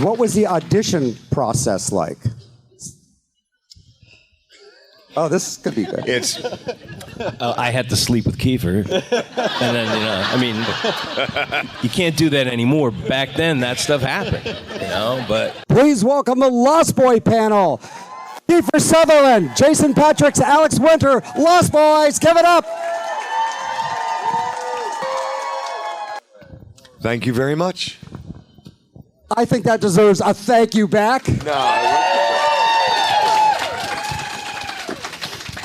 What was the audition process like? Oh, this is going to be good. I had to sleep with Kiefer. And then, you can't do that anymore. Back then, that stuff happened, but... Please welcome the Lost Boy panel. Kiefer Sutherland, Jason Patrick, Alex Winter, Lost Boys, give it up. Thank you very much. I think that deserves a thank you back.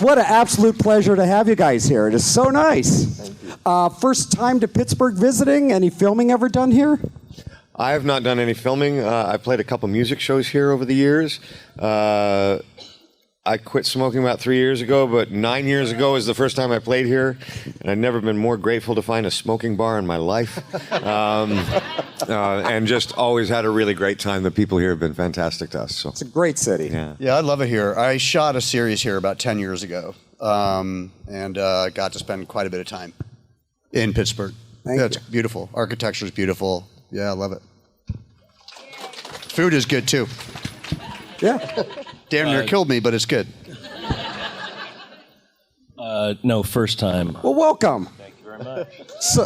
What an absolute pleasure to have you guys here. It is so nice. Thank you. First time to Pittsburgh visiting. Any filming ever done here? I have not done any filming. I played a couple music shows here over the years. I quit smoking about 3 years ago, but 9 years ago was the first time I played here, and I've never been more grateful to find a smoking bar in my life. And just always had a really great time. The people here have been fantastic to us. So. It's a great city. Yeah, I love it here. I shot a series here about 10 years ago, and got to spend quite a bit of time in Pittsburgh. It's beautiful. Architecture is beautiful. Yeah, I love it. Food is good too. Yeah. Damn near killed me, but it's good. No, first time. Well, welcome. Thank you very much. So,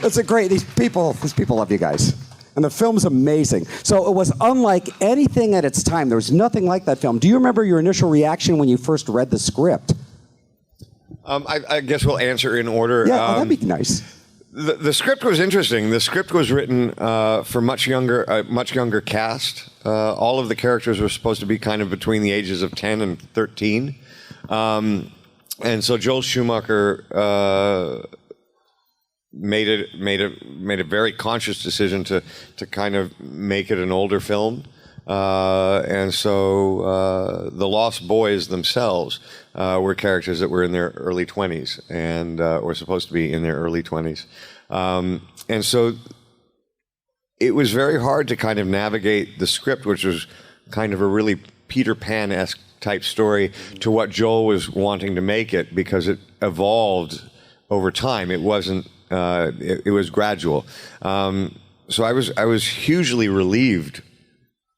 it's a great, these people love you guys. And the film's amazing. So it was unlike anything at its time. There was nothing like that film. Do you remember your initial reaction when you first read the script? I guess we'll answer in order. Yeah, that'd be nice. The script was interesting. The script was written for a much younger cast. All of the characters were supposed to be kind of between the ages of 10 and 13. And so Joel Schumacher made a very conscious decision to kind of make it an older film. And so the Lost Boys themselves were characters that were in their early 20s and were supposed to be in their early 20s. And so it was very hard to kind of navigate the script, which was kind of a really Peter Pan-esque type story, to what Joel was wanting to make it, because it evolved over time. It wasn't, it was gradual. So I was hugely relieved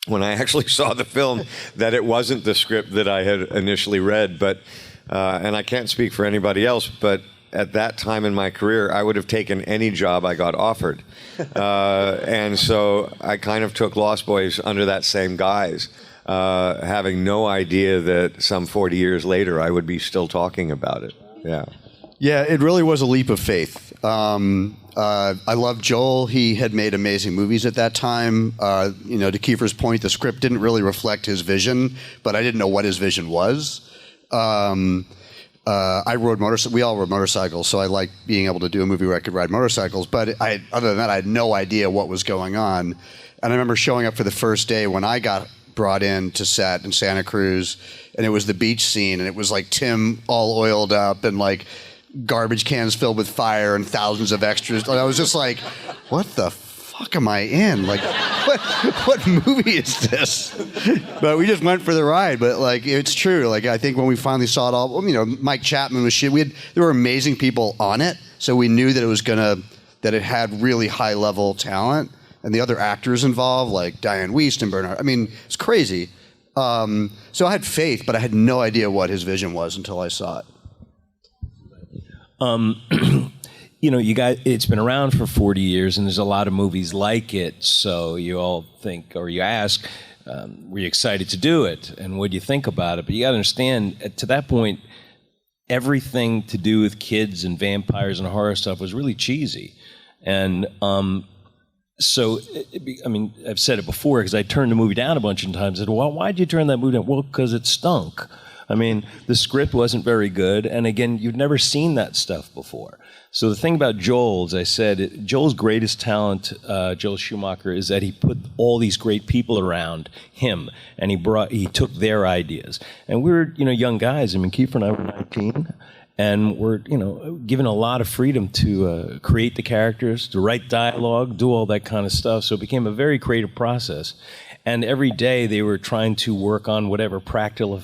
when I actually saw the film that it wasn't the script that I had initially read. But and I can't speak for anybody else, but at that time in my career, I would have taken any job I got offered. And so I kind of took Lost Boys under that same guise, having no idea that some 40 years later I would be still talking about it. Yeah. Yeah, it really was a leap of faith. I love Joel. He had made amazing movies at that time. To Kiefer's point, the script didn't really reflect his vision, but I didn't know what his vision was. I rode motorcycles. We all rode motorcycles, so I liked being able to do a movie where I could ride motorcycles. But other than that, I had no idea what was going on. And I remember showing up for the first day when I got brought in to set in Santa Cruz, and it was the beach scene, and it was like Tim all oiled up and like garbage cans filled with fire and thousands of extras. And I was just like, what the fuck am I in? Like, what movie is this? But we just went for the ride. But like, it's true. Like, I think when we finally saw it all, Mike Chapman was shit. There were amazing people on it. So we knew that that it had really high level talent, and the other actors involved, like Diane Wiest and Bernard. I mean, it's crazy. So I had faith, but I had no idea what his vision was until I saw it. You guys, it's been around for 40 years, and there's a lot of movies like it. So you all think, or you ask, were you excited to do it? And what do you think about it? But you got to understand, to that point, everything to do with kids and vampires and horror stuff was really cheesy. And so, I've said it before, because I turned the movie down a bunch of times. I said, well, why'd you turn that movie down? Well, because it stunk. The script wasn't very good, and again, you've never seen that stuff before. So the thing about Joel, as I said, Joel's greatest talent, Joel Schumacher, is that he put all these great people around him, and he took their ideas. And we were, young guys. Kiefer and I were 19, and we're, given a lot of freedom to create the characters, to write dialogue, do all that kind of stuff. So it became a very creative process. And every day they were trying to work on whatever practical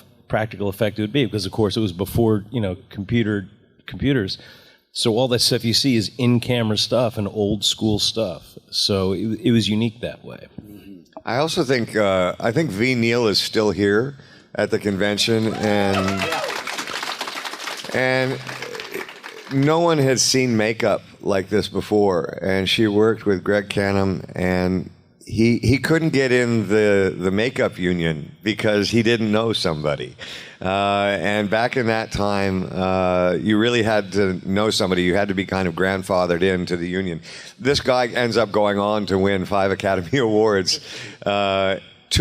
effect it would be, because of course it was before computers. So all that stuff you see is in-camera stuff and old school stuff. So it was unique that way. I also think V. Neal is still here at the convention, and no one had seen makeup like this before. And she worked with Greg Canham, and he couldn't get in the makeup union because he didn't know somebody. And back in that time, you really had to know somebody. You had to be kind of grandfathered into the union. This guy ends up going on to win 5 Academy Awards, 2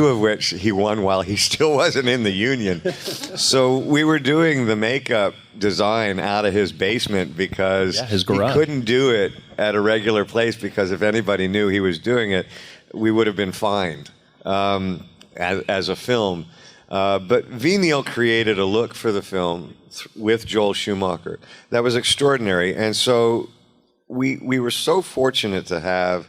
of which he won while he still wasn't in the union. So we were doing the makeup design out of his basement because his he garage. couldn't do it at a regular place, because if anybody knew he was doing it, we would have been fined as a film. But V. Neal created a look for the film with Joel Schumacher that was extraordinary. And so we were so fortunate to have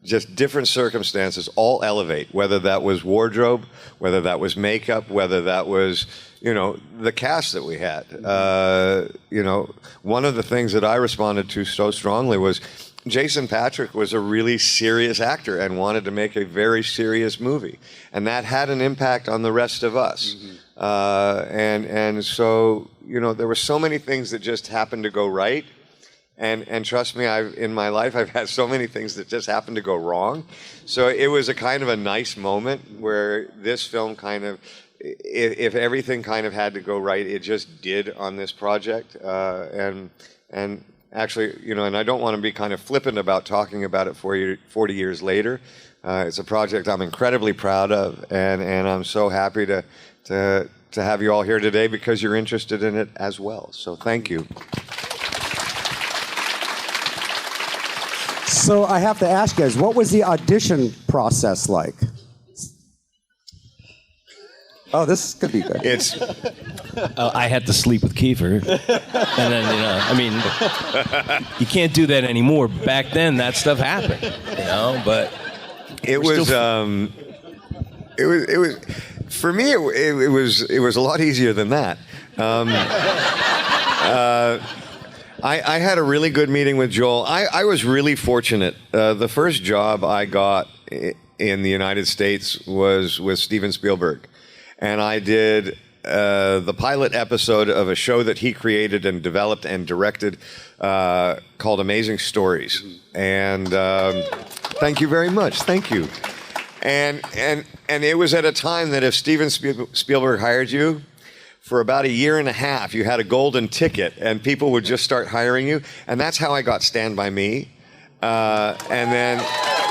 just different circumstances all elevate, whether that was wardrobe, whether that was makeup, whether that was, the cast that we had. One of the things that I responded to so strongly was Jason Patric was a really serious actor and wanted to make a very serious movie. And that had an impact on the rest of us. And so, there were so many things that just happened to go right. And trust me, in my life, I've had so many things that just happened to go wrong. So it was a kind of a nice moment where this film kind of, if everything kind of had to go right, it just did on this project. And actually, and I don't want to be kind of flippant about talking about it 40 years later. It's a project I'm incredibly proud of, and I'm so happy to have you all here today because you're interested in it as well. So thank you. So I have to ask you guys, what was the audition process like? Oh, this could be good. It's I had to sleep with Kiefer. And then, you can't do that anymore. Back then, that stuff happened, but it was for me. It was a lot easier than that. I had a really good meeting with Joel. I was really fortunate. The first job I got in the United States was with Steven Spielberg. And I did the pilot episode of a show that he created and developed and directed called Amazing Stories. And thank you very much. Thank you. And it was at a time that if Steven Spielberg hired you, for about a year and a half, you had a golden ticket, and people would just start hiring you. And that's how I got Stand By Me. And then,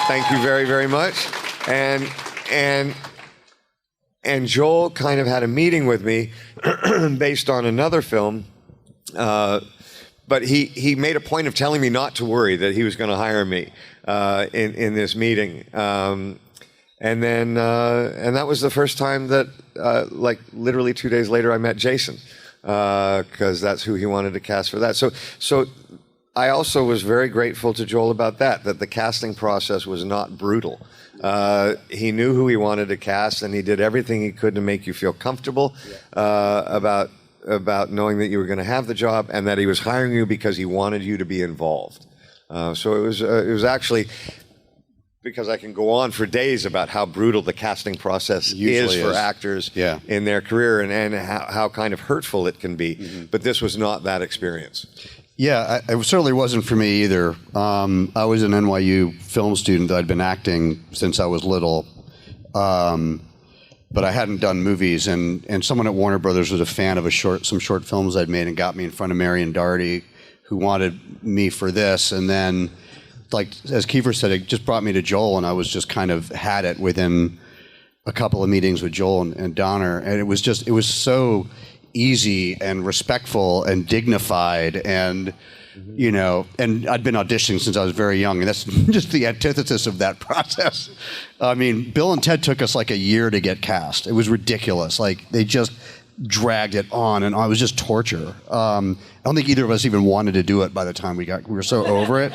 thank you very, very much. And Joel kind of had a meeting with me based on another film. But he made a point of telling me not to worry, that he was going to hire me in this meeting. And that was the first time that, literally 2 days later, I met Jason, because that's who he wanted to cast for that. So I also was very grateful to Joel about that the casting process was not brutal. He knew who he wanted to cast, and he did everything he could to make you feel comfortable about knowing that you were going to have the job, and that he was hiring you because he wanted you to be involved. So it was actually, because I can go on for days about how brutal the casting process is for actors in their career, and how kind of hurtful it can be. But this was not that experience. Yeah, it certainly wasn't for me either. I was an NYU film student. I'd been acting since I was little, but I hadn't done movies. And someone at Warner Brothers was a fan of some short films I'd made and got me in front of Marion Doherty, who wanted me for this. And then, as Kiefer said, it just brought me to Joel, and I was just kind of had it within a couple of meetings with Joel and Donner. And it was so easy and respectful and dignified, and and I'd been auditioning since I was very young, and that's just the antithesis of that process. I mean, Bill and Ted took us like a year to get cast. It was ridiculous. They just dragged it on, and it was just torture. I don't think either of us even wanted to do it by the time we were so over it.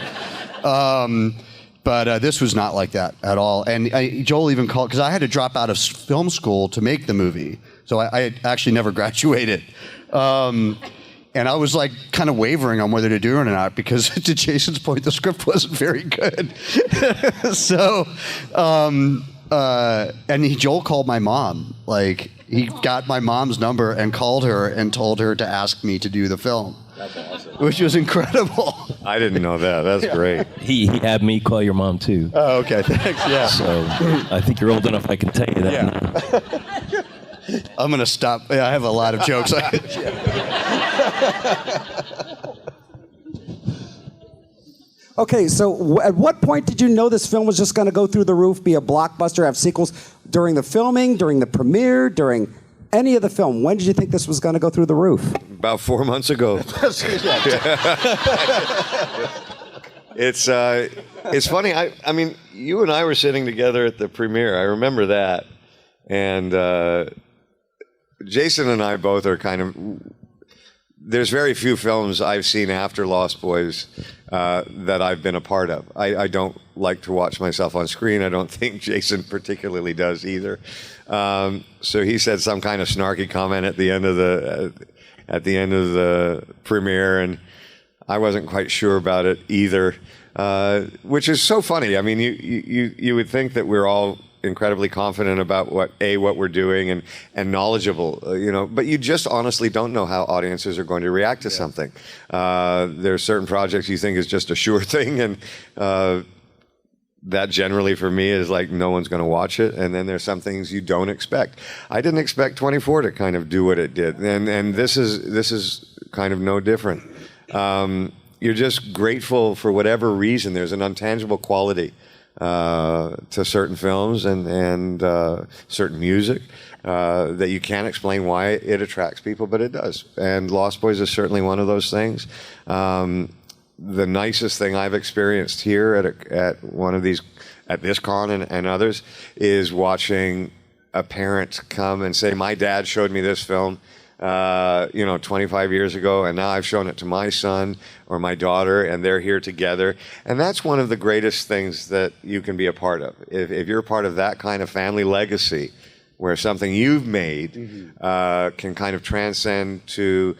But this was not like that at all. And Joel even called, because I had to drop out of film school to make the movie. So I actually never graduated. And I was like kind of wavering on whether to do it or not because, to Jason's point, the script wasn't very good. So, and Joel called my mom. Like, he got my mom's number and called her and told her to ask me to do the film. That's awesome. Which was incredible. I didn't know that. That's great. He had me call your mom too. Oh, okay. Thanks. Yeah. So I think you're old enough I can tell you that. Yeah. I'm going to stop. Yeah, I have a lot of jokes. Okay, so at what point did you know this film was just going to go through the roof, be a blockbuster, have sequels? During the filming, during the premiere, during any of the film? When did you think this was going to go through the roof? About 4 months ago. It's funny. I mean, you and I were sitting together at the premiere. I remember that. And Jason and I both are kind of... There's very few films I've seen after Lost Boys that I've been a part of. I don't like to watch myself on screen. I don't think Jason particularly does either. So he said some kind of snarky comment at the end of the premiere, and I wasn't quite sure about it either, which is so funny. I mean, you would think that we're all incredibly confident about what we're doing and knowledgeable, but you just honestly don't know how audiences are going to react to something. There are certain projects you think is just a sure thing, and that generally for me is like no one's going to watch it, and then there's some things you don't expect. I didn't expect 24 to kind of do what it did, and this is kind of no different. You're just grateful for whatever reason. There's an intangible quality to certain films and certain music that you can't explain why it attracts people, but it does. And Lost Boys is certainly one of those things. The nicest thing I've experienced here at one of these, at this con and others, is watching a parent come and say, "My dad showed me this film 25 years ago, and now I've shown it to my son or my daughter, and they're here together." And that's one of the greatest things that you can be a part of. If you're a part of that kind of family legacy, where something you've made can kind of transcend to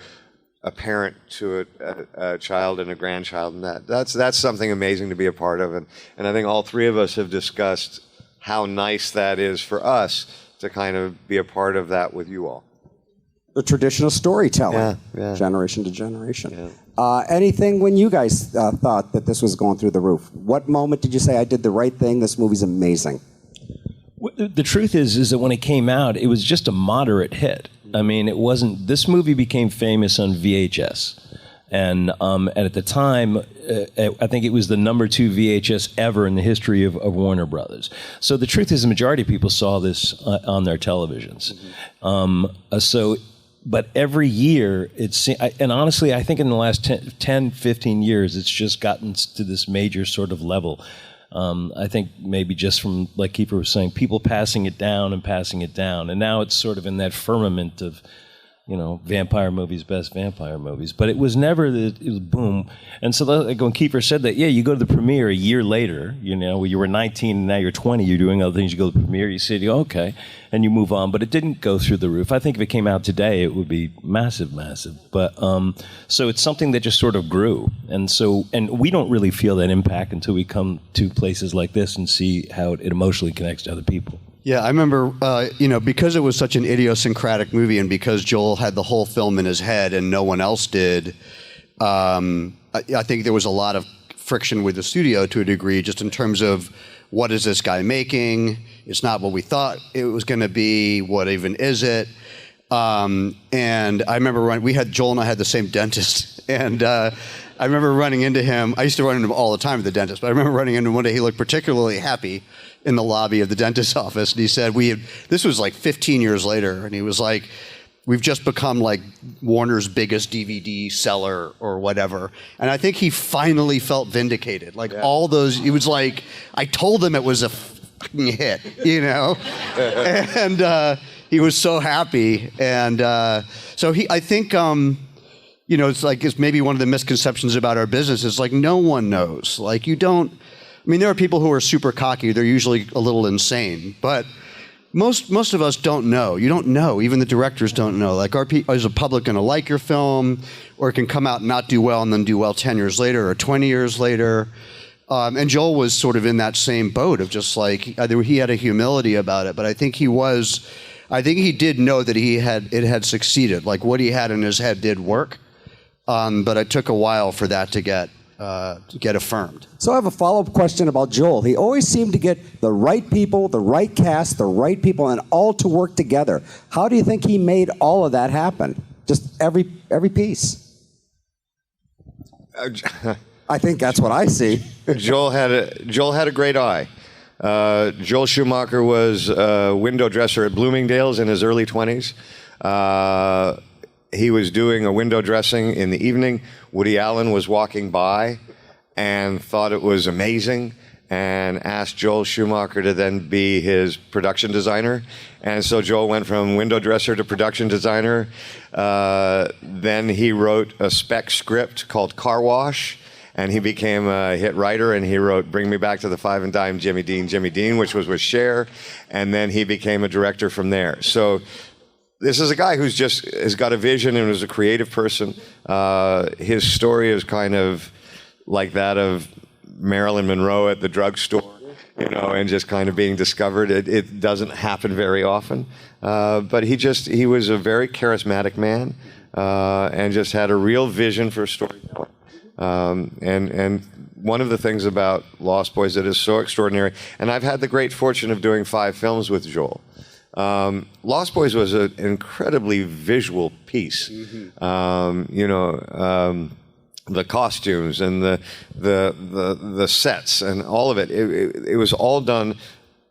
a parent, to a child and a grandchild, and that's something amazing to be a part of. And I think all three of us have discussed how nice that is for us to kind of be a part of that with you all. The traditional storytelling, yeah. generation to generation. Yeah. Anything when you guys thought that this was going through the roof? What moment did you say, "I did the right thing, this movie's amazing"? The truth is that when it came out, it was just a moderate hit. I mean, it wasn't. This movie became famous on VHS, and at the time, I think it was the #2 VHS ever in the history of Warner Brothers. So the truth is, the majority of people saw this on their televisions. But every year, and honestly, I think in the last 10, 15 years, it's just gotten to this major sort of level. I think maybe just from, like Kiefer was saying, people passing it down, and now it's sort of in that firmament of, vampire movies, best vampire movies. But it was never it was boom. And so like when Kiefer said that, you go to the premiere a year later, where you were 19 and now you're 20, you're doing other things, you go to the premiere, you say, okay, and you move on. But it didn't go through the roof. I think if it came out today, it would be massive. But so it's something that just sort of grew. And we don't really feel that impact until we come to places like this and see how it emotionally connects to other people. Yeah, I remember, because it was such an idiosyncratic movie and because Joel had the whole film in his head and no one else did, I think there was a lot of friction with the studio to a degree, just in terms of what is this guy making? It's not what we thought it was going to be. What even is it? And I remember Joel and I had the same dentist, and I remember running into him. I used to run into him all the time at the dentist, but I remember running into him one day. He looked particularly happy in the lobby of the dentist's office, and he said, this was like 15 years later, and he was like, "We've just become like Warner's biggest DVD seller or whatever." And I think he finally felt vindicated. Like all those, it was like, I told him it was a fucking hit, and he was so happy. And so I think, it's maybe one of the misconceptions about our business is like, no one knows. Like there are people who are super cocky. They're usually a little insane, but most of us don't know. You don't know. Even the directors don't know. Like, is the public going to like your film, or it can come out and not do well and then do well 10 years later or 20 years later? And Joel was sort of in that same boat of just like he had a humility about it, but I think he did know that it had succeeded. Like what he had in his head did work, but it took a while for that to get affirmed. So I have a follow-up question about Joel. He always seemed to get the right people, the right cast, the right people, and all to work together. How do you think he made all of that happen? Just every piece. I think that's what I see. Joel had a great eye. Joel Schumacher was a window dresser at Bloomingdale's in his early 20s. He was doing a window dressing in the evening. Woody Allen was walking by and thought it was amazing and asked Joel Schumacher to then be his production designer. And so Joel went from window dresser to production designer. Then he wrote a spec script called Car Wash, and he became a hit writer, and he wrote Bring Me Back to the Five and Dime, Jimmy Dean, which was with Cher, and then he became a director from there. So this is a guy who's just has got a vision and is a creative person. His story is kind of like that of Marilyn Monroe at the drugstore, and just kind of being discovered. It doesn't happen very often, but he was a very charismatic man, and just had a real vision for storytelling. And one of the things about Lost Boys that is so extraordinary, and I've had the great fortune of doing 5 films with Joel. Lost Boys was an incredibly visual piece. The costumes and the sets and all of it. It was all done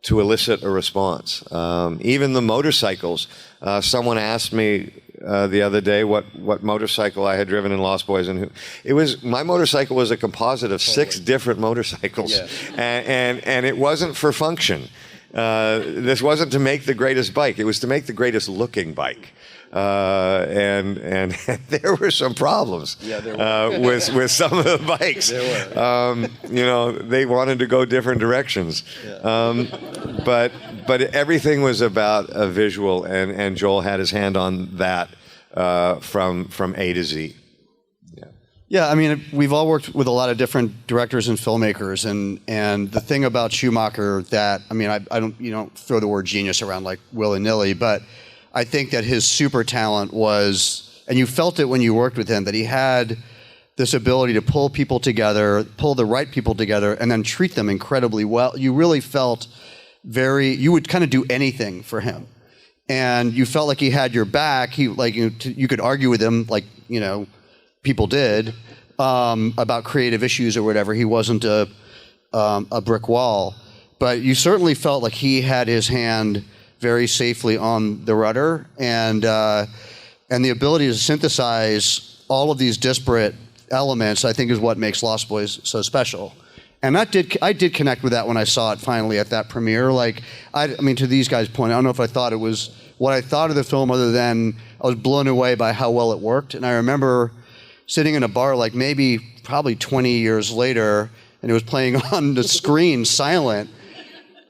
to elicit a response. Even the motorcycles. Someone asked me the other day what motorcycle I had driven in Lost Boys, and my motorcycle was a composite of 6 different motorcycles, and it wasn't for function. This wasn't to make the greatest bike; it was to make the greatest looking bike. And there were some problems with some of the bikes. They wanted to go different directions. But everything was about a visual, and Joel had his hand on that from A to Z. Yeah, I mean, we've all worked with a lot of different directors and filmmakers, and the thing about Schumacher that, I mean, you don't throw the word genius around like willy-nilly, but I think that his super talent was, and you felt it when you worked with him, that he had this ability to pull people together, pull the right people together, and then treat them incredibly well. You really felt you would kind of do anything for him. And you felt like he had your back. You could argue with him, like, people did, about creative issues or whatever. He wasn't a brick wall. But you certainly felt like he had his hand very safely on the rudder, and the ability to synthesize all of these disparate elements, I think, is what makes Lost Boys so special. And I did connect with that when I saw it finally at that premiere. Like, I mean, to these guys' point, I don't know if I thought it was what I thought of the film, other than I was blown away by how well it worked. And I remember sitting in a bar, like probably 20 years later, and it was playing on the screen silent.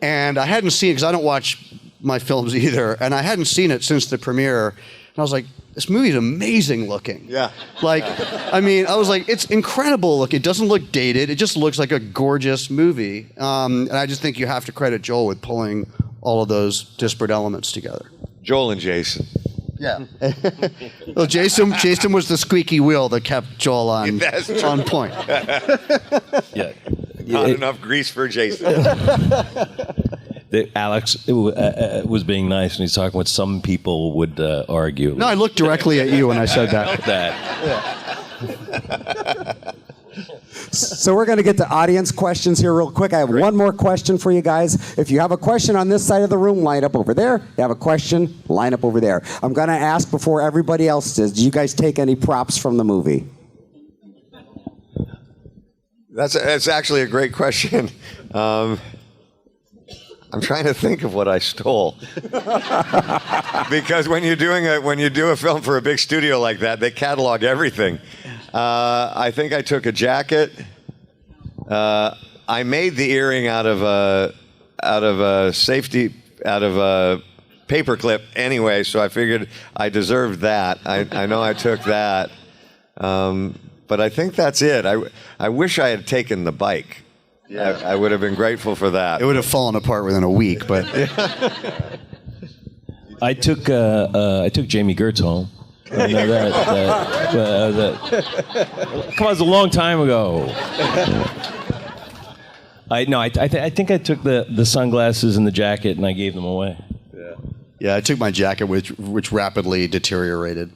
And I hadn't seen it, because I don't watch my films either, and I hadn't seen it since the premiere, and I was like, this movie's amazing looking. Yeah. Like, I mean, I was like, it's incredible look. It doesn't look dated. It just looks like a gorgeous movie. And I just think you have to credit Joel with pulling all of those disparate elements together. Joel and Jason. Yeah. Well, Jason was the squeaky wheel that kept Joel on point. Yeah. Not enough grease for Jason. Alex was being nice, and he's talking what some people would argue. No, I looked directly at you when I said that. So we're going to get to audience questions here real quick. I have one more question for you guys. If you have a question on this side of the room, line up over there. If you have a question, line up over there. I'm going to ask before everybody else does, do you guys take any props from the movie? That's actually a great question. I'm trying to think of what I stole. Because when you do a film for a big studio like that, they catalog everything. I think I took a jacket. I made the earring out of a safety a paperclip anyway, so I figured I deserved that. I know I took that, but I think that's it. I wish I had taken the bike. Yeah. I would have been grateful for that. It would have fallen apart within a week, but I took Jamie Gertz home. I know come on, it was a long time ago. I think I took the sunglasses and the jacket and I gave them away. yeah, I took my jacket, which rapidly deteriorated.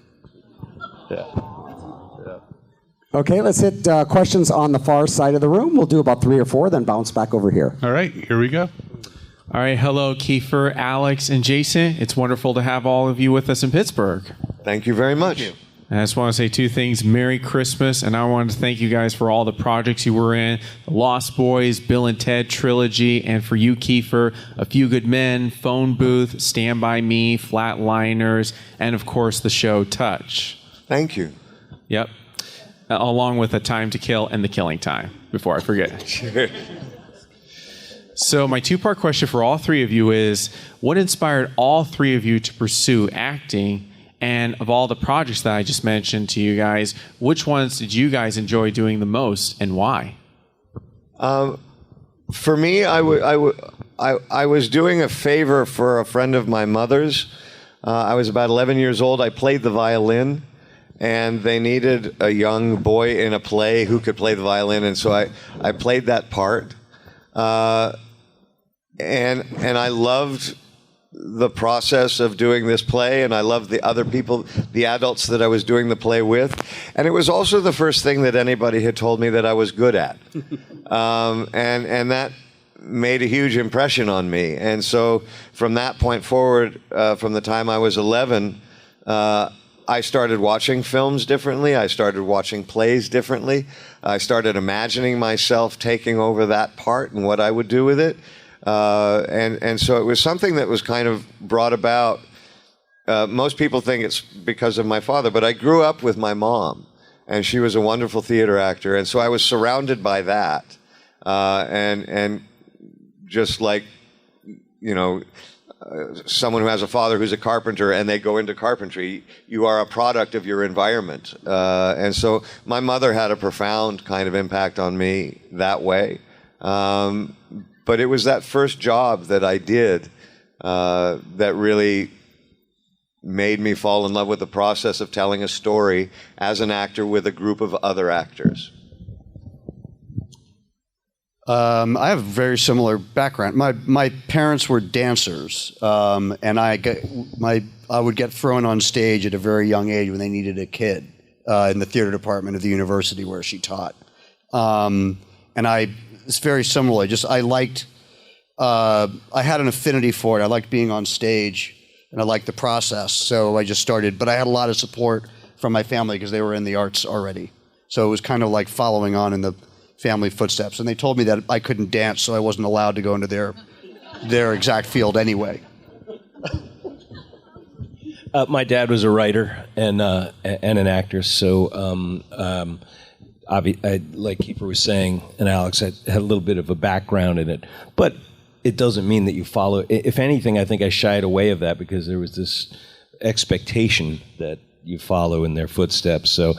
Okay, let's hit questions on the far side of the room. We'll do about 3 or 4, then bounce back over here. All right, here we go. All right, hello, Kiefer, Alex, and Jason. It's wonderful to have all of you with us in Pittsburgh. Thank you very much. And I just want to say 2 things. Merry Christmas, and I wanted to thank you guys for all the projects you were in. The Lost Boys, Bill and Ted trilogy, and for you, Kiefer, A Few Good Men, Phone Booth, Stand By Me, Flatliners, and of course the show Touch. Thank you. Yep. Along with A Time to Kill and The Killing Time, before I forget. Sure. So my 2-part question for all 3 of you is, what inspired all 3 of you to pursue acting? And of all the projects that I just mentioned to you guys, which ones did you guys enjoy doing the most and why? For me, I was doing a favor for a friend of my mother's. I was about 11 years old. I played the violin, and they needed a young boy in a play who could play the violin, and so I played that part. And I loved the process of doing this play, and I loved the other people, the adults that I was doing the play with. And it was also the first thing that anybody had told me that I was good at. And that made a huge impression on me. And so from that point forward, from the time I was 11, I started watching films differently. I started watching plays differently. I started imagining myself taking over that part and what I would do with it. And so it was something that was kind of brought about. Most people think it's because of my father, but I grew up with my mom, and she was a wonderful theater actor. And so I was surrounded by that. And just like, someone who has a father who's a carpenter and they go into carpentry, you are a product of your environment. And so my mother had a profound kind of impact on me that way. But it was that first job that I did that really made me fall in love with the process of telling a story as an actor with a group of other actors. I have a very similar background. My parents were dancers, and I would get thrown on stage at a very young age when they needed a kid in the theater department of the university where she taught. It's very similar. I had an affinity for it. I liked being on stage, and I liked the process. So I just started. But I had a lot of support from my family because they were in the arts already. So it was kind of like following on in the family footsteps. And they told me that I couldn't dance, so I wasn't allowed to go into their exact field anyway. My dad was a writer and an actor, so like Kiefer was saying, and Alex, I had a little bit of a background in it, but it doesn't mean that you follow. If anything, I think I shied away of that because there was this expectation that you follow in their footsteps. So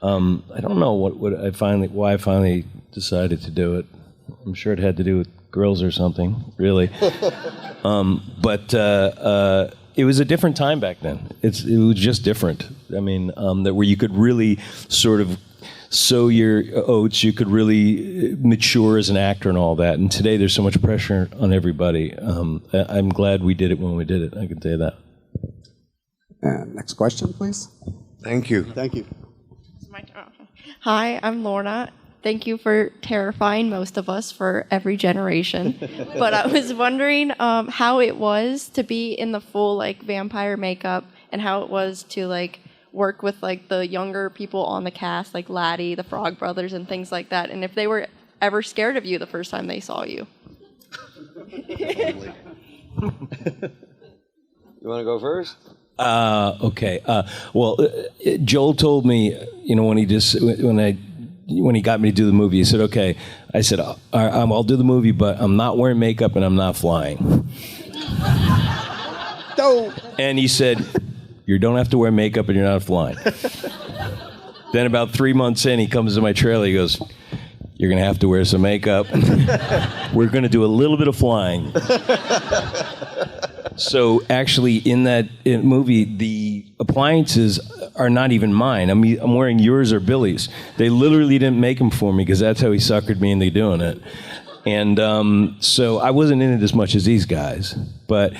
I don't know why I finally decided to do it. I'm sure it had to do with girls or something, really. But it was a different time back then. It was just different. I mean, where you could really sort of sow your oats, you could really mature as an actor and all that. And today there's so much pressure on everybody. I'm glad we did it when we did it, I can tell you that. Next question, please. Thank you. Thank you. Hi, I'm Lorna. Thank you for terrifying most of us for every generation. But I was wondering how it was to be in the full vampire makeup and how it was to work with the younger people on the cast, like Laddie, the Frog Brothers, and things like that, and if they were ever scared of you the first time they saw you. You want to go first? Okay. Well, Joel told me, when he got me to do the movie, he said, "Okay." I said, "I'll do the movie, but I'm not wearing makeup and I'm not flying." No. And he said, you don't have to wear makeup and you're not flying. Then about 3 months in, he comes to my trailer. He goes, you're going to have to wear some makeup. We're going to do a little bit of flying. So actually, in that movie, the appliances are not even mine. I'm wearing yours or Billy's. They literally didn't make them for me because that's how he suckered me into doing it. And so I wasn't in it as much as these guys. But,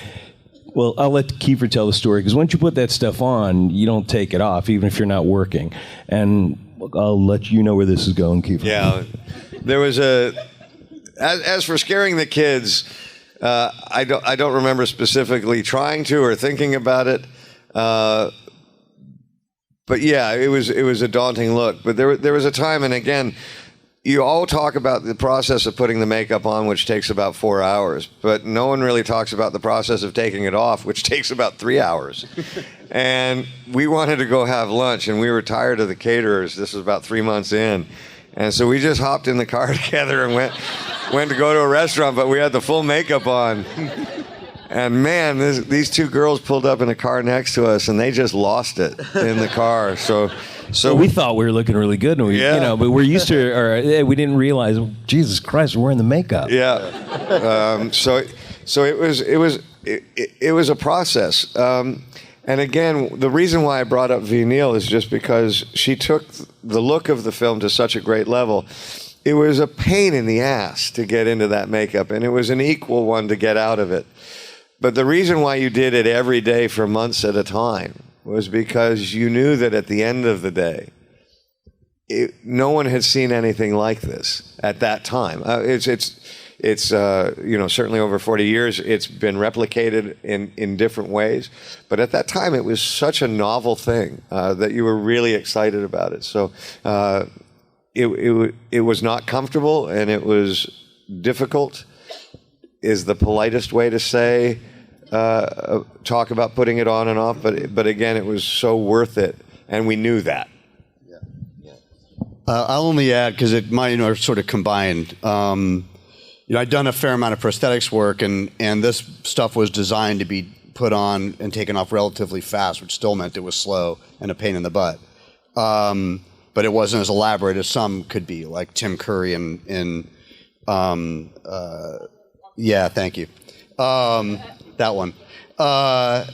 well, I'll let Kiefer tell the story because once you put that stuff on, you don't take it off, even if you're not working. And I'll let you know where this is going, Kiefer. Yeah, there was as for scaring the kids, I don't remember specifically trying to or thinking about it. But yeah, it was a daunting look. But there was a time, and again, you all talk about the process of putting the makeup on, which takes about 4 hours, but no one really talks about the process of taking it off, which takes about 3 hours. And we wanted to go have lunch, and we were tired of the caterers. This was about 3 months in. And so we just hopped in the car together and went to go to a restaurant, but we had the full makeup on. And man, these two girls pulled up in a car next to us, and they just lost it in the car. So we thought we were looking really good, and but we're used to, or we didn't realize, Jesus Christ, we're wearing the makeup. Yeah. So it was a process. And again, the reason why I brought up V. Neal is just because she took the look of the film to such a great level. It was a pain in the ass to get into that makeup, and it was an equal one to get out of it. But the reason why you did it every day for months at a time was because you knew that at the end of the day, no one had seen anything like this at that time. It's certainly over 40 years, it's been replicated in different ways. But at that time, it was such a novel thing that you were really excited about it. So it was not comfortable, and it was difficult, is the politest way to say, talk about putting it on and off. But again, it was so worth it, and we knew that. I'll only add, because mine are sort of combined. I'd done a fair amount of prosthetics work, and this stuff was designed to be put on and taken off relatively fast, which still meant it was slow and a pain in the butt. But it wasn't as elaborate as some could be, like Tim Curry in yeah, thank you. That one. But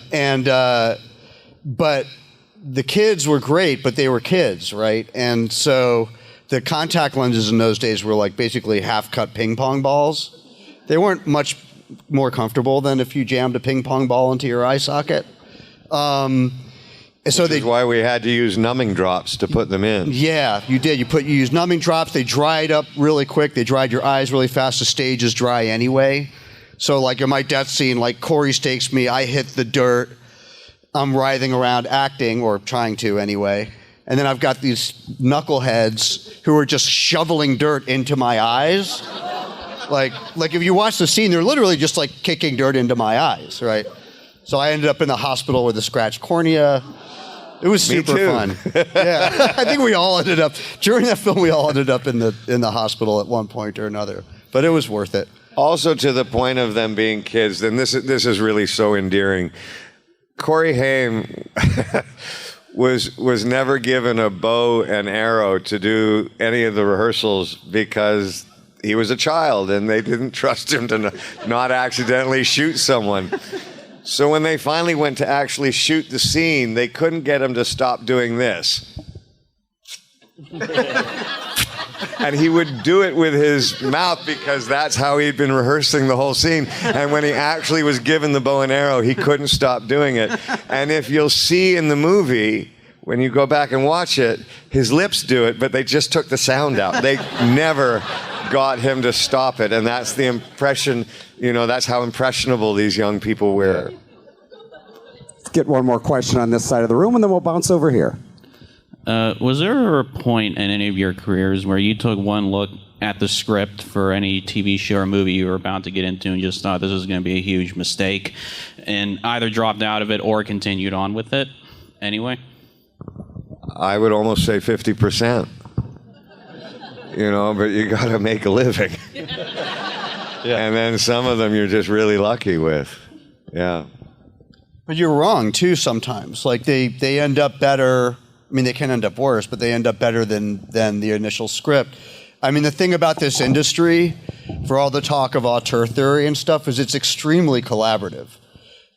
the kids were great, but they were kids, right? And so the contact lenses in those days were like basically half-cut ping pong balls. They weren't much more comfortable than if you jammed a ping pong ball into your eye socket. So that's why we had to use numbing drops to put them in. Yeah, you did. You used numbing drops. They dried up really quick. They dried your eyes really fast. The stage is dry anyway. So like in my death scene, like Corey stakes me, I hit the dirt. I'm writhing around acting, or trying to anyway. And then I've got these knuckleheads who are just shoveling dirt into my eyes. Like if you watch the scene, they're literally just like kicking dirt into my eyes, right? So I ended up in the hospital with a scratched cornea. It was super fun. Yeah, I think we all ended up, during that film, we all ended up in the hospital at one point or another. But it was worth it. Also, to the point of them being kids, and this is really so endearing. Corey Haim was never given a bow and arrow to do any of the rehearsals because he was a child and they didn't trust him to not accidentally shoot someone. So when they finally went to actually shoot the scene, they couldn't get him to stop doing this. And he would do it with his mouth because that's how he'd been rehearsing the whole scene. And when he actually was given the bow and arrow, he couldn't stop doing it. And if you'll see in the movie, when you go back and watch it, his lips do it, but they just took the sound out. They never got him to stop it. And that's the impression, that's how impressionable these young people were. Let's get one more question on this side of the room, and then we'll bounce over here. Was there a point in any of your careers where you took one look at the script for any TV show or movie you were about to get into and just thought this is going to be a huge mistake and either dropped out of it or continued on with it anyway? I would almost say 50%. But you got to make a living. Yeah. And then some of them you're just really lucky with. Yeah. But you're wrong too sometimes. Like they end up better. I mean, they can end up worse, but they end up better than the initial script. I mean, the thing about this industry, for all the talk of auteur theory and stuff, is it's extremely collaborative.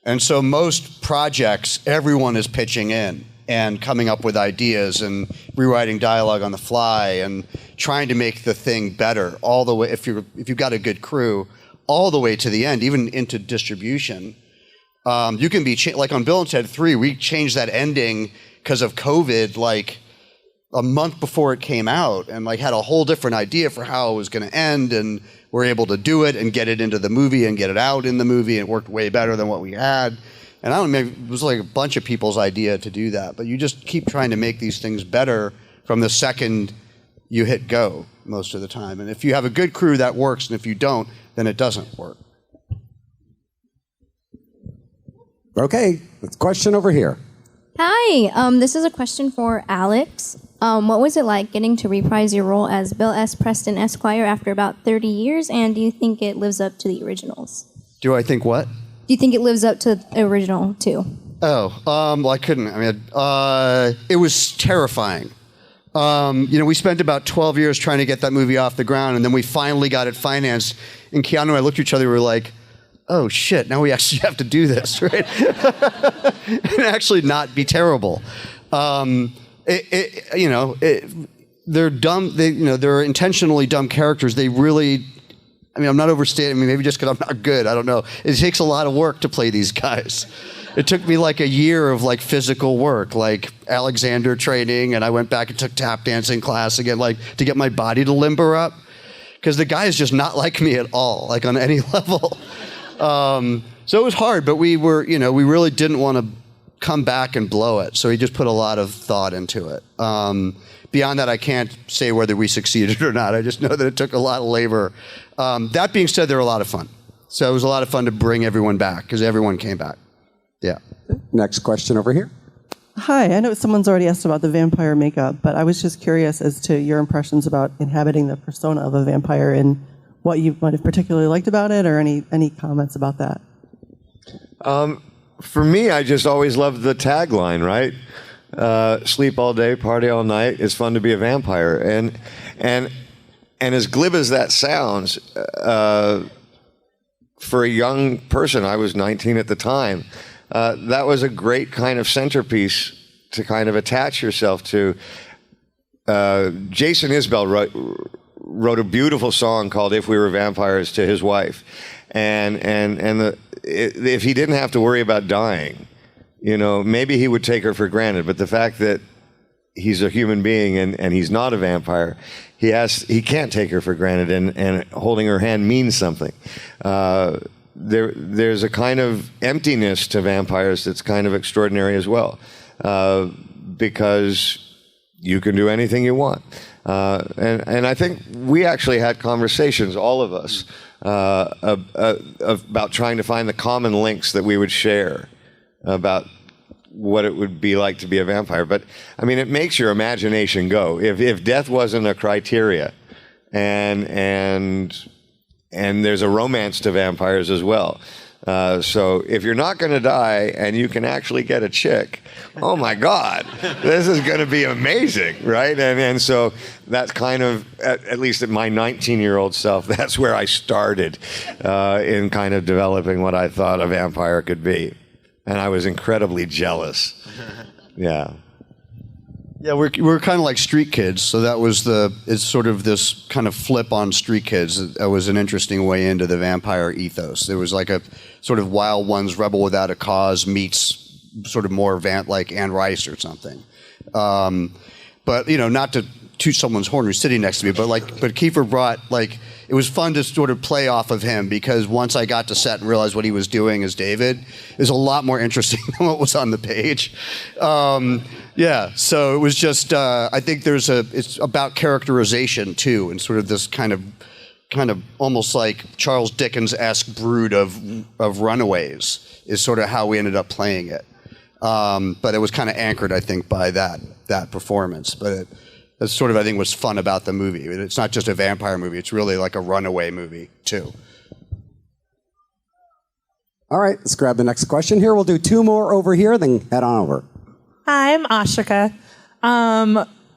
And so most projects, everyone is pitching in and coming up with ideas and rewriting dialogue on the fly and trying to make the thing better all the way, if you've got a good crew, all the way to the end, even into distribution. You can be, like on Bill and Ted 3, we changed that ending because of COVID, like a month before it came out, and like had a whole different idea for how it was going to end, and we're able to do it and get it into the movie and get it out in the movie. It worked way better than what we had. And I don't know, it was like a bunch of people's idea to do that, but you just keep trying to make these things better from the second you hit go most of the time. And if you have a good crew, that works, and if you don't, then it doesn't work. Okay, question over here. Hi, this is a question for Alex. What was it like getting to reprise your role as Bill S. Preston Esquire after about 30 years, and do you think it lives up to the originals? Do I think what? Do you think it lives up to the original, too? Oh, well, I couldn't. I mean, it was terrifying. We spent about 12 years trying to get that movie off the ground, and then we finally got it financed. And Keanu and I looked at each other, we were like, oh shit, now we actually have to do this, right? And actually not be terrible. They're dumb, they're intentionally dumb characters. They really, I'm not overstating, maybe just because I'm not good, I don't know. It takes a lot of work to play these guys. It took me like a year of like physical work, like Alexander training, and I went back and took tap dancing class again, like to get my body to limber up. Because the guy is just not like me at all, like on any level. So it was hard, but we really didn't want to come back and blow it. So we just put a lot of thought into it. Beyond that, I can't say whether we succeeded or not. I just know that it took a lot of labor. That being said, they were a lot of fun. So it was a lot of fun to bring everyone back because everyone came back. Yeah. Next question over here. Hi, I know someone's already asked about the vampire makeup, but I was just curious as to your impressions about inhabiting the persona of a vampire and what you might have particularly liked about it, or any comments about that. For me, I just always loved the tagline, right? Sleep all day, party all night. It's fun to be a vampire. And as glib as that sounds, for a young person, I was 19 at the time, that was a great kind of centerpiece to kind of attach yourself to. Jason Isbell wrote a beautiful song called "If We Were Vampires" to his wife, and if he didn't have to worry about dying, maybe he would take her for granted. But the fact that he's a human being and he's not a vampire, he can't take her for granted, and holding her hand means something. There's a kind of emptiness to vampires that's kind of extraordinary as well, because you can do anything you want. And I think we actually had conversations, all of us, about trying to find the common links that we would share about what it would be like to be a vampire. But, it makes your imagination go. If death wasn't a criteria, and there's a romance to vampires as well. So if you're not going to die and you can actually get a chick, oh my God, this is going to be amazing, right? And so that's kind of, at least at my 19-year-old self, that's where I started in kind of developing what I thought a vampire could be. And I was incredibly jealous. Yeah. Yeah, we're kind of like Street Kids, so it's sort of this kind of flip on Street Kids. That was an interesting way into the vampire ethos. There was like a sort of Wild Ones, Rebel Without a Cause meets sort of more like Anne Rice or something. But not to toot someone's horn who's sitting next to me, but Kiefer brought it was fun to sort of play off of him, because once I got to set and realized what he was doing as David is a lot more interesting than what was on the page. Yeah, so it was just, I think it's about characterization too, and sort of this kind of almost like Charles Dickens-esque brood of runaways is sort of how we ended up playing it. But it was kind of anchored, I think, by that performance. But that's sort of, I think, what's fun about the movie. It's not just a vampire movie, it's really like a runaway movie too. All right, let's grab the next question here. We'll do 2 more over here, then head on over. Hi, I'm Ashika.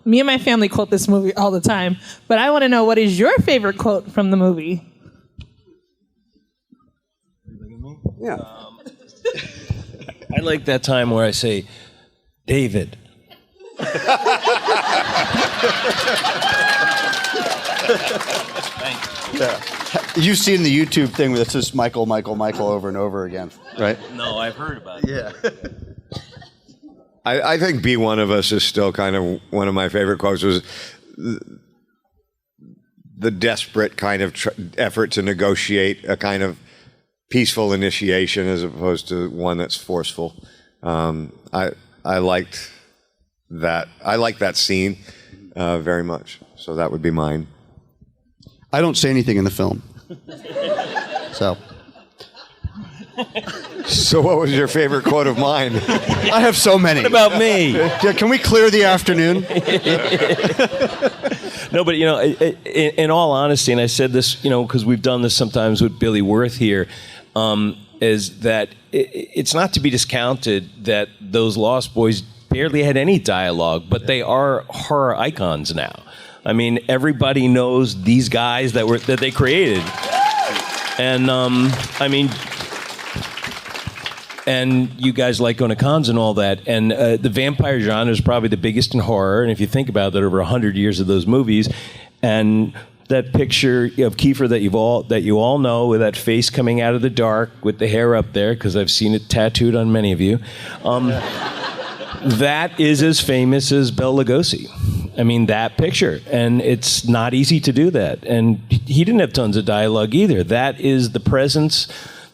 Me and my family quote this movie all the time, but I want to know, what is your favorite quote from the movie? Yeah. I like that time where I say, David. You've seen the YouTube thing where it's just Michael, Michael, Michael over and over again, right? No, I've heard about it. Yeah. I think "Be One of Us" is still kind of one of my favorite quotes. Was the desperate kind of effort to negotiate a kind of peaceful initiation as opposed to one that's forceful. I liked that. I like that scene very much. So that would be mine. I don't say anything in the film. So what was your favorite quote of mine? I have so many. What about me? Can we clear the afternoon? No, but in all honesty, and I said this, because we've done this sometimes with Billy Wirth here, is that it's not to be discounted that those Lost Boys barely had any dialogue, but they are horror icons now. I mean, everybody knows these guys that they created, and and you guys like going to cons and all that. And the vampire genre is probably the biggest in horror. And if you think about it, over 100 years of those movies, and that picture of Kiefer that you all know, with that face coming out of the dark with the hair up there, because I've seen it tattooed on many of you. That is as famous as Bela Lugosi. I mean, that picture. And it's not easy to do that. And he didn't have tons of dialogue either. That is the presence,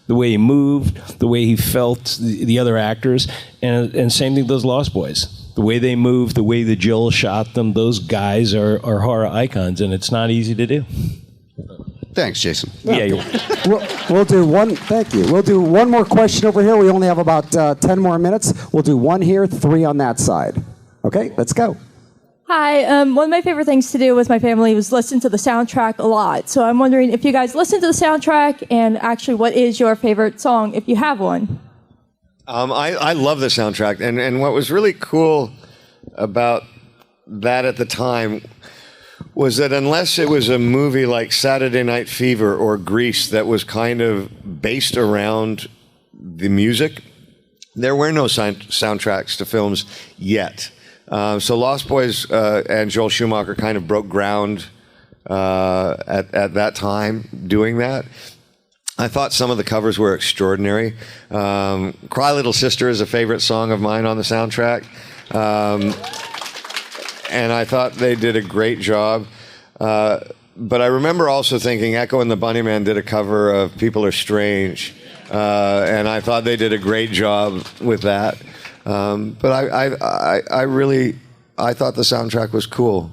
the way he moved, the way he felt the other actors, and same thing with those Lost Boys. The way they moved, the way that Joel shot them, those guys are horror icons, and it's not easy to do. Thanks, Jason. Yeah, We'll do one. Thank you. We'll do one more question over here. We only have about 10 more minutes. We'll do 1 here, 3 on that side. Okay, let's go. Hi. One of my favorite things to do with my family was listen to the soundtrack a lot. So I'm wondering if you guys listen to the soundtrack, and actually, what is your favorite song, if you have one? I love the soundtrack, and what was really cool about that at the time was that unless it was a movie like Saturday Night Fever or Grease that was kind of based around the music, there were no soundtracks to films yet. So Lost Boys and Joel Schumacher kind of broke ground at that time doing that. I thought some of the covers were extraordinary. Cry Little Sister is a favorite song of mine on the soundtrack. And I thought they did a great job. But I remember also thinking Echo and the Bunnymen did a cover of People Are Strange. And I thought they did a great job with that. But I thought the soundtrack was cool.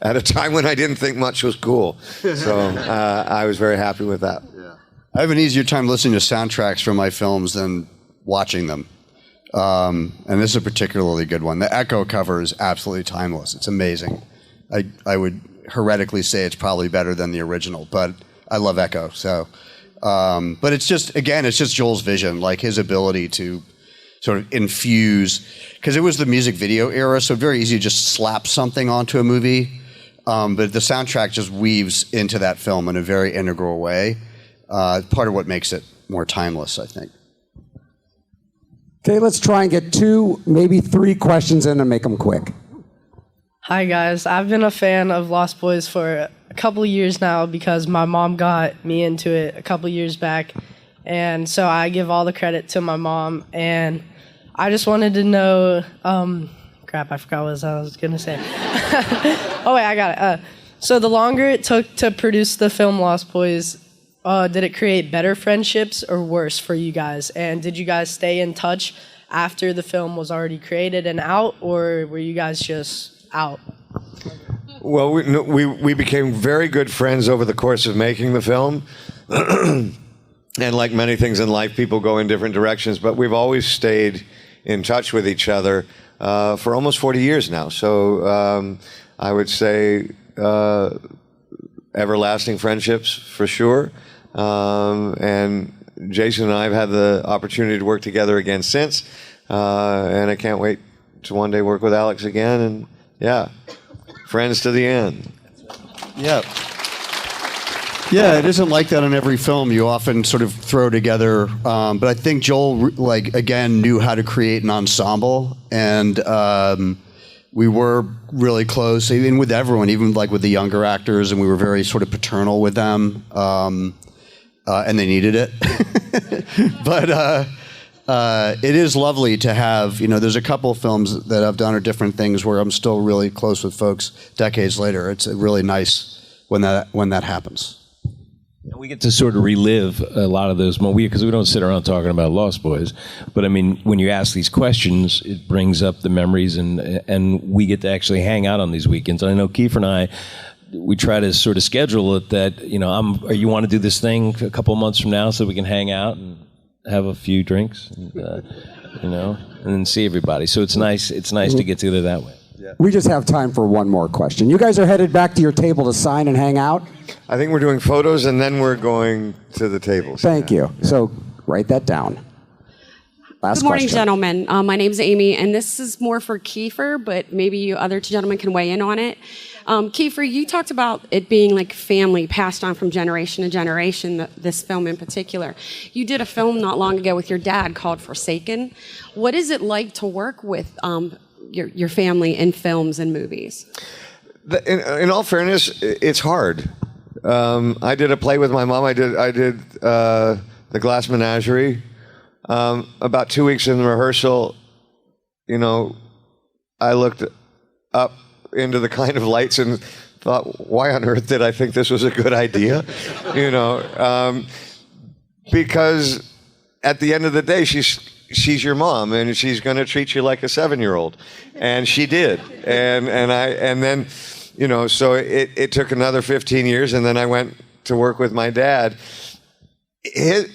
At a time when I didn't think much was cool. So I was very happy with that. Yeah. I have an easier time listening to soundtracks for my films than watching them. And this is a particularly good one. The Echo cover is absolutely timeless. It's amazing. I would heretically say it's probably better than the original, but I love Echo. So, but it's just Joel's vision, like his ability to sort of infuse, because it was the music video era, so very easy to just slap something onto a movie. But the soundtrack just weaves into that film in a very integral way. Part of what makes it more timeless, I think. Okay, let's try and get 2, maybe 3 questions in and make them quick. Hi guys, I've been a fan of Lost Boys for a couple of years now because my mom got me into it a couple of years back, and so I give all the credit to my mom. And I just wanted to know, crap, I forgot what I was gonna say. Oh wait, I got it. So the longer it took to produce the film Lost Boys, did it create better friendships or worse for you guys? And did you guys stay in touch after the film was already created and out, or were you guys just out? Well, we became very good friends over the course of making the film. And like many things in life, people go in different directions, but we've always stayed in touch with each other for almost 40 years now. So I would say everlasting friendships for sure. And Jason and I have had the opportunity to work together again since, and I can't wait to one day work with Alex again. And yeah, friends to the end. Yeah. Yeah, it isn't like that in every film. You often sort of throw together, but I think Joel, again, knew how to create an ensemble, and we were really close, even with everyone, even like with the younger actors, and we were very sort of paternal with them, and they needed it. But it is lovely to have, there's a couple of films that I've done or different things where I'm still really close with folks decades later. It's really nice when that happens. We get to sort of relive a lot of those moments because we don't sit around talking about Lost Boys. But I mean, when you ask these questions, it brings up the memories, and we get to actually hang out on these weekends. And I know Kiefer and I, we try to sort of schedule it that you want to do this thing a couple of months from now so we can hang out and have a few drinks, and then see everybody. So it's nice. It's nice to get together that way. We just have time for one more question. You guys are headed back to your table to sign and hang out? I think we're doing photos and then we're going to the tables. Thank you. So write that down. Last Good morning, question. gentlemen. My name's Amy, and this is more for Kiefer, but maybe you other two gentlemen can weigh in on it. Kiefer, you talked about it being like family passed on from generation to generation, this film in particular. You did a film not long ago with your dad called Forsaken. What is it like to work with your family in films and movies? In all fairness, it's hard. I did a play with my mom. I did The Glass Menagerie. About 2 weeks in the rehearsal, I looked up into the kind of lights and thought, why on earth did I think this was a good idea? Because at the end of the day, she's your mom, and she's going to treat you like a 7-year-old, and she did, and then, so it took another 15 years, and then I went to work with my dad.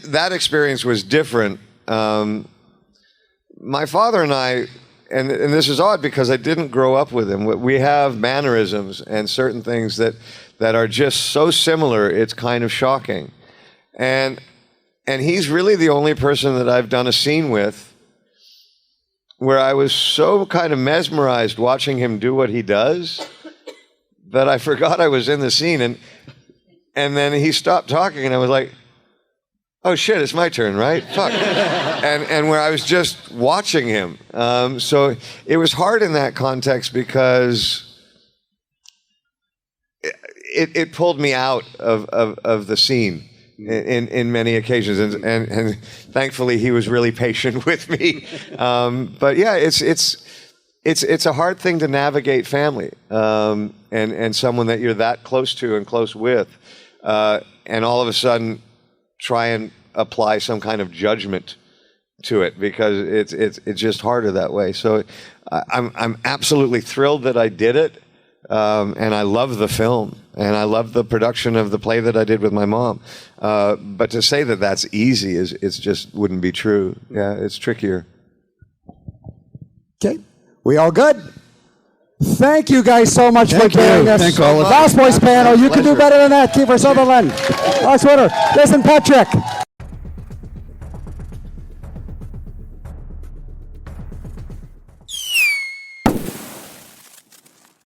That experience was different. My father and I, and this is odd because I didn't grow up with him. We have mannerisms and certain things that are just so similar. It's kind of shocking, and he's really the only person that I've done a scene with where I was so kind of mesmerized watching him do what he does that I forgot I was in the scene, and then he stopped talking, and I was like, oh shit, it's my turn, right? Fuck. and where I was just watching him. So it was hard in that context because it pulled me out of the scene in many occasions, and thankfully he was really patient with me. But yeah, it's a hard thing to navigate family, and someone that you're that close to and close with, and all of a sudden try and apply some kind of judgment to it, because it's just harder that way. So I'm absolutely thrilled that I did it, and I love the film, and I love the production of the play that I did with my mom. But to say that that's easy it's just wouldn't be true. Yeah, it's trickier. Okay, we all good? Thank you guys so much for joining us. Thank all of you. Lost Boys panel, you can do better than that. Kiefer Sutherland, Alex Winter, Jason Patrick.